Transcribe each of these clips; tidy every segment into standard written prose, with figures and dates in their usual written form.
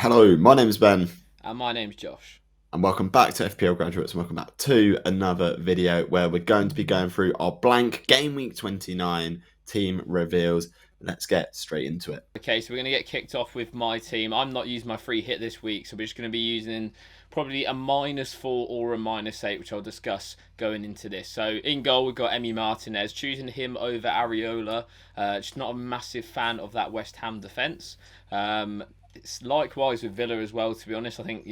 Hello, my name is Ben, And my name's Josh. and welcome back to FPL Graduates, and welcome back to another video where we're going to be going through our blank Game Week 29 team reveals. Let's get straight into it. Okay, so we're going to get kicked off with my team. I'm not using my free hit this week, so we're just going to be using probably a -4 or a -8, which I'll discuss going into this. So in goal, we've got Emi Martinez, choosing him over Areola. Just not a massive fan of that West Ham defence. It's likewise with Villa as well, to be honest. I think,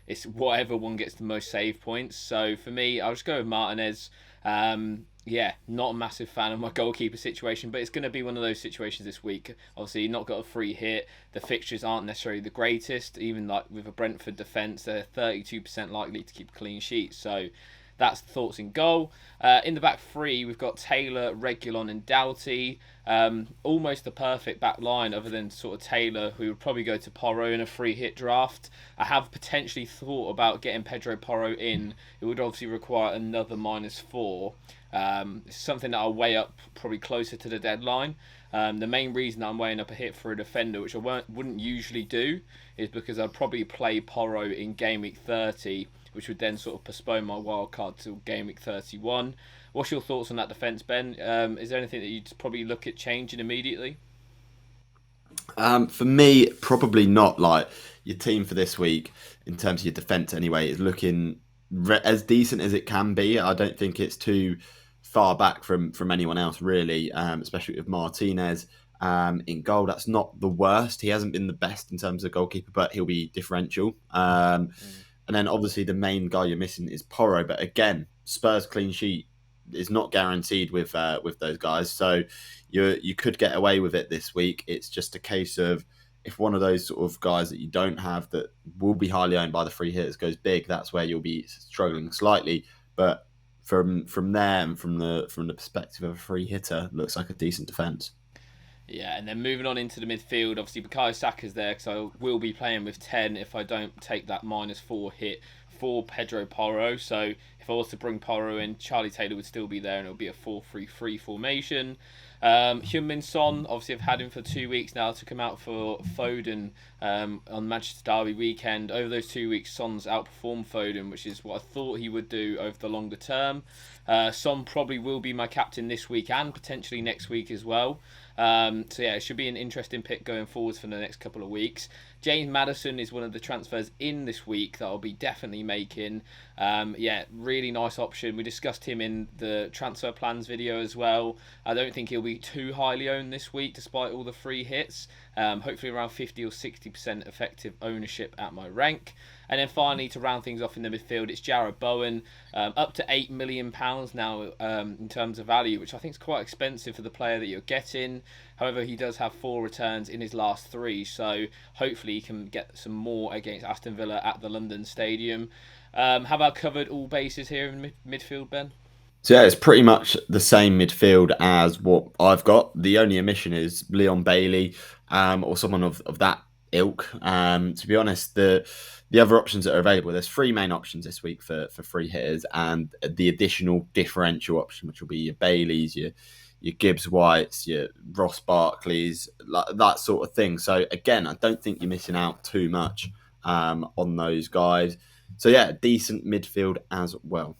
it's whatever one gets the most save points. So for me, I'll just go with Martinez. Yeah, not a massive fan of my goalkeeper situation, but it's going to be one of those situations this week. Obviously, not got a free hit. The fixtures aren't necessarily the greatest. Even like with a Brentford defence, they're 32% likely to keep clean sheets. So that's the thoughts in goal. In the back three, we've got Taylor, Regulon, and Doughty. Almost the perfect back line, other than sort of Taylor, who would probably go to Porro in a free hit draft. I have potentially thought about getting Pedro Porro in. It would obviously require another -4. It's something that I'll weigh up probably closer to the deadline. The main reason I'm weighing up a hit for a defender, which I wouldn't usually do, is because I'd probably play Porro in game week 30, which would then sort of postpone my wild card till game week 31. What's your thoughts on that defence, Ben? Is there anything that you'd probably look at changing immediately? For me, probably not. Like your team for this week, in terms of your defence anyway, is looking as decent as it can be. I don't think it's too far back from anyone else really, especially with Martinez in goal. That's not the worst. He hasn't been the best in terms of goalkeeper, but he'll be differential. And then obviously the main guy you're missing is Porro, but again, Spurs clean sheet is not guaranteed with those guys. So you could get away with it this week. It's just a case of if one of those sort of guys that you don't have that will be highly owned by the free hitters goes big, that's where you'll be struggling slightly. But from there and from the perspective of a free hitter, looks like a decent defence. Yeah, and then moving on into the midfield, obviously Bukayo Saka's there because I will be playing with 10 if I don't take that -4 hit for Pedro Porro. So if I was to bring Porro in, Charlie Taylor would still be there and it'll be a 4-3-3 formation. Heung-min Son, obviously I've had him for 2 weeks now. Took him out for Foden on Manchester Derby weekend. Over those 2 weeks, Son's outperformed Foden, which is what I thought he would do over the longer term. Son probably will be my captain this week and potentially next week as well. So yeah, it should be an interesting pick going forwards for the next couple of weeks. James Maddison is one of the transfers in this week that I'll be definitely making. Yeah, really nice option. We discussed him in the transfer plans video as well. I don't think he'll be too highly owned this week despite all the free hits. Hopefully around 50 or 60% effective ownership at my rank. And then finally, to round things off in the midfield, it's Jarrod Bowen, up to £8 million now in terms of value, which I think is quite expensive for the player that you're getting. However, he does have 4 returns in his last 3, so hopefully he can get some more against Aston Villa at the London Stadium. Have I covered all bases here in midfield, Ben? So yeah, it's pretty much the same midfield as what I've got. The only omission is Leon Bailey, or someone of that ilk. To be honest, the other options that are available, there's 3 main options this week for free hitters, and the additional differential option, which will be your Baileys, your Gibbs Whites, your Ross Barkleys, like that sort of thing. So again, I don't think you're missing out too much on those guys. So yeah, decent midfield as well.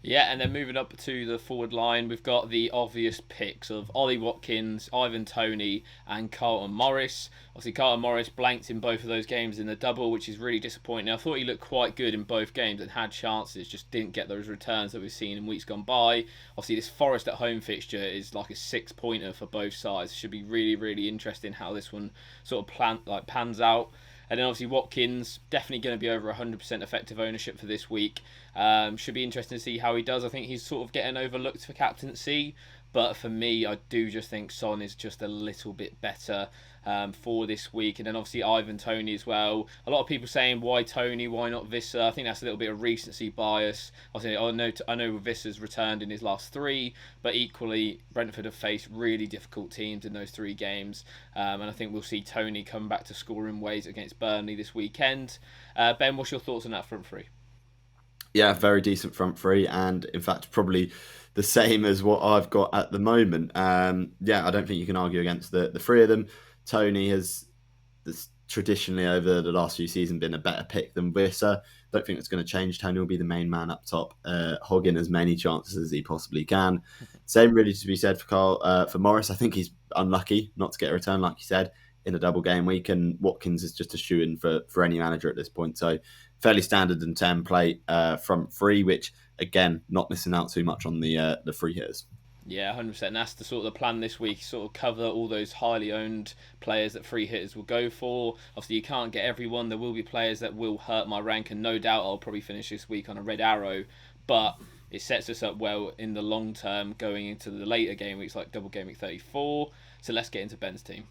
Yeah, and then moving up to the forward line, we've got the obvious picks of Ollie Watkins, Ivan Toney, and Carlton Morris. Obviously, Carlton Morris blanked in both of those games in the double, which is really disappointing. I thought he looked quite good in both games and had chances, just didn't get those returns that we've seen in weeks gone by. Obviously, this Forest at home fixture is like a 6-pointer for both sides. It should be really, really interesting how this one sort of pans out. And then obviously Watkins, definitely going to be over 100% effective ownership for this week. Should be interesting to see how he does. I think he's sort of getting overlooked for captaincy. But for me, I do just think Son is just a little bit better for this week. And then obviously Ivan Toney as well. A lot of people saying, why Toney, why not Visser? I think that's a little bit of recency bias. Obviously, I know Visser's returned in his last 3, but equally, Brentford have faced really difficult teams in those 3 games. And I think we'll see Toney come back to scoring ways against Burnley this weekend. Ben, what's your thoughts on that front 3? Yeah, very decent front 3, and in fact, probably the same as what I've got at the moment. Yeah, I don't think you can argue against the 3 of them. Tony has traditionally over the last few seasons been a better pick than Wissa. Don't think it's going to change. Tony will be the main man up top, hogging as many chances as he possibly can. Same really to be said for Carl, for Morris. I think he's unlucky not to get a return, like you said, in a double game week, and Watkins is just a shoe-in for any manager at this point. So fairly standard and template front three, which again, not missing out too much on the free hitters. Yeah, 100%. That's the sort of the plan this week. Sort of cover all those highly owned players that free hitters will go for. Obviously, you can't get everyone. There will be players that will hurt my rank, and no doubt I'll probably finish this week on a red arrow. But it sets us up well in the long term going into the later game weeks, like double game week 34. So let's get into Ben's team.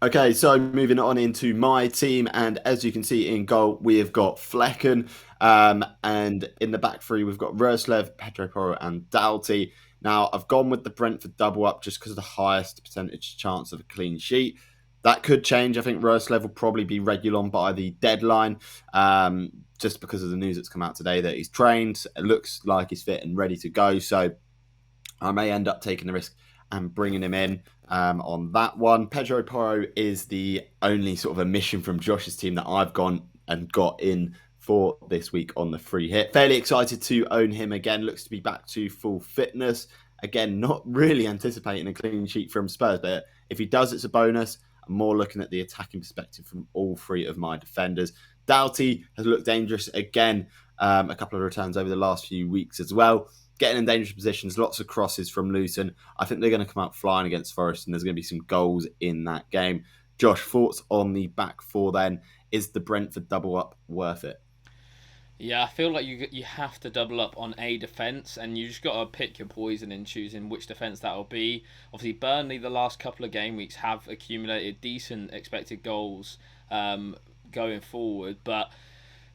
Okay, so moving on into my team, and as you can see in goal, we have got Flecken, and in the back three, we've got Roslev, Pedro Porro, and Doughty. Now, I've gone with the Brentford double up just because of the highest percentage chance of a clean sheet. That could change. I think Roslev will probably be Regulon by the deadline, just because of the news that's come out today that he's trained. It looks like he's fit and ready to go, so I may end up taking the risk and bringing him in on that one. Pedro Porro is the only sort of omission from Josh's team that I've gone and got in for this week on the free hit. Fairly excited to own him again. Looks to be back to full fitness. Again, not really anticipating a clean sheet from Spurs, but if he does, it's a bonus. I'm more looking at the attacking perspective from all three of my defenders. Doughty has looked dangerous again. A couple of returns over the last few weeks as well. Getting in dangerous positions, lots of crosses from Luton. I think they're going to come out flying against Forest, and there's going to be some goals in that game. Josh, thoughts on the back four then? Is the Brentford double up worth it? Yeah, I feel like you have to double up on a defence, and you just got to pick your poison in choosing which defence that'll be. Obviously, Burnley the last couple of game weeks have accumulated decent expected goals going forward, but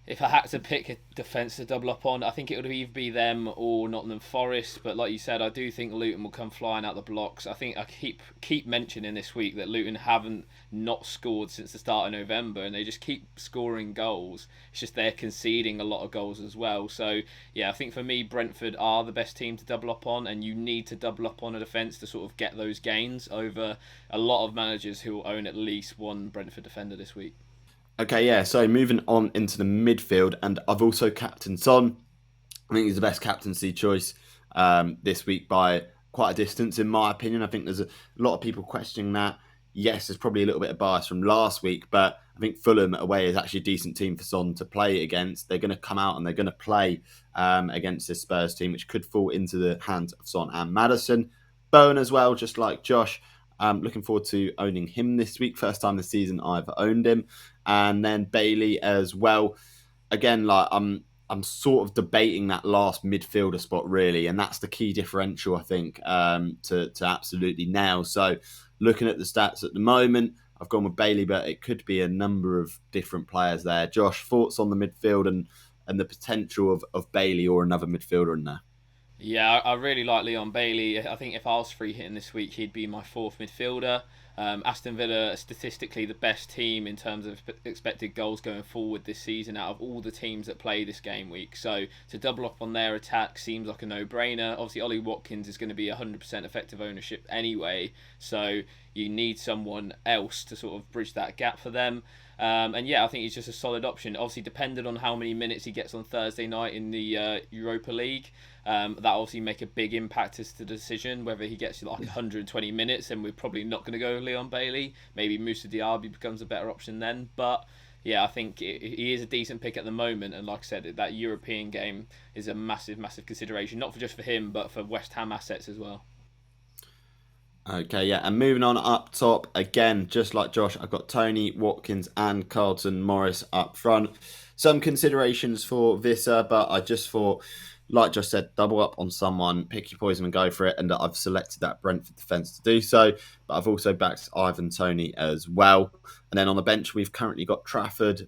if I had to pick a defence to double up on, I think it would either be them or Nottingham Forest. But like you said, I do think Luton will come flying out the blocks. I think I keep mentioning this week that Luton haven't not scored since the start of November, and they just keep scoring goals. It's just they're conceding a lot of goals as well. So yeah, I think for me, Brentford are the best team to double up on, and you need to double up on a defence to sort of get those gains over a lot of managers who will own at least one Brentford defender this week. Okay, yeah. So moving on into the midfield, and I've also captained Son. I think he's the best captaincy choice this week by quite a distance, in my opinion. I think there's a lot of people questioning that. Yes, there's probably a little bit of bias from last week, but I think Fulham away is actually a decent team for Son to play against. They're going to come out and they're going to play against this Spurs team, which could fall into the hands of Son and Maddison. Bowen as well, just like Josh. Looking forward to owning him this week. First time this season I've owned him. And then Bailey as well. Again, like I'm sort of debating that last midfielder spot really, and that's the key differential I think to absolutely nail. So looking at the stats at the moment, I've gone with Bailey, but it could be a number of different players there. Josh, thoughts on the midfield and the potential of Bailey or another midfielder in there? Yeah, I really like Leon Bailey. I think if I was free hitting this week, he'd be my fourth midfielder. Aston Villa are statistically the best team in terms of expected goals going forward this season out of all the teams that play this game week. So to double up on their attack seems like a no-brainer. Obviously, Ollie Watkins is going to be 100% effective ownership anyway, so you need someone else to sort of bridge that gap for them. And yeah, I think he's just a solid option. Obviously, depending on how many minutes he gets on Thursday night in the Europa League, that obviously make a big impact as to the decision whether he gets like 120 minutes. And we're probably not going to go Leon Bailey. Maybe Moussa Diaby becomes a better option then. But yeah, I think he is a decent pick at the moment. And like I said, that European game is a massive, massive consideration, not just for him, but for West Ham assets as well. Okay, yeah, and moving on up top again, just like Josh, I've got Tony, Watkins, and Carlton Morris up front. Some considerations for Visser, but I just thought, like Josh said, double up on someone, pick your poison and go for it. And I've selected that Brentford defence to do so, but I've also backed Ivan Tony as well. And then on the bench, we've currently got Trafford.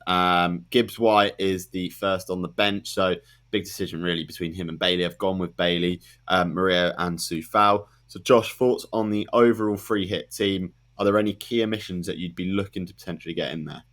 Gibbs White is the first on the bench, so big decision really between him and Bailey. I've gone with Bailey, Mario, and Sufal. So, Josh, thoughts on the overall free hit team? Are there any key omissions that you'd be looking to potentially get in there?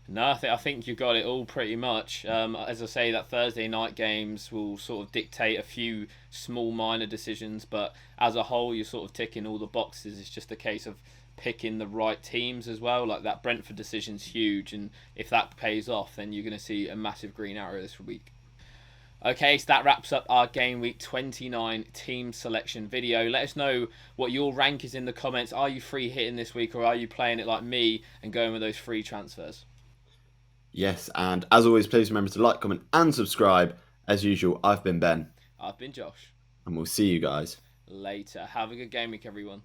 No, I think you've got it all pretty much. As I say, that Thursday night games will sort of dictate a few small minor decisions, but as a whole, you're sort of ticking all the boxes. It's just a case of picking the right teams as well. Like that Brentford decision's huge, and if that pays off, then you're going to see a massive green arrow this week. Okay, so that wraps up our Game Week 29 team selection video. Let us know what your rank is in the comments. Are you free hitting this week, or are you playing it like me and going with those free transfers? Yes, and as always, please remember to like, comment, and subscribe. As usual, I've been Ben, I've been Josh. and we'll see you guys Later. Have a good game week, everyone.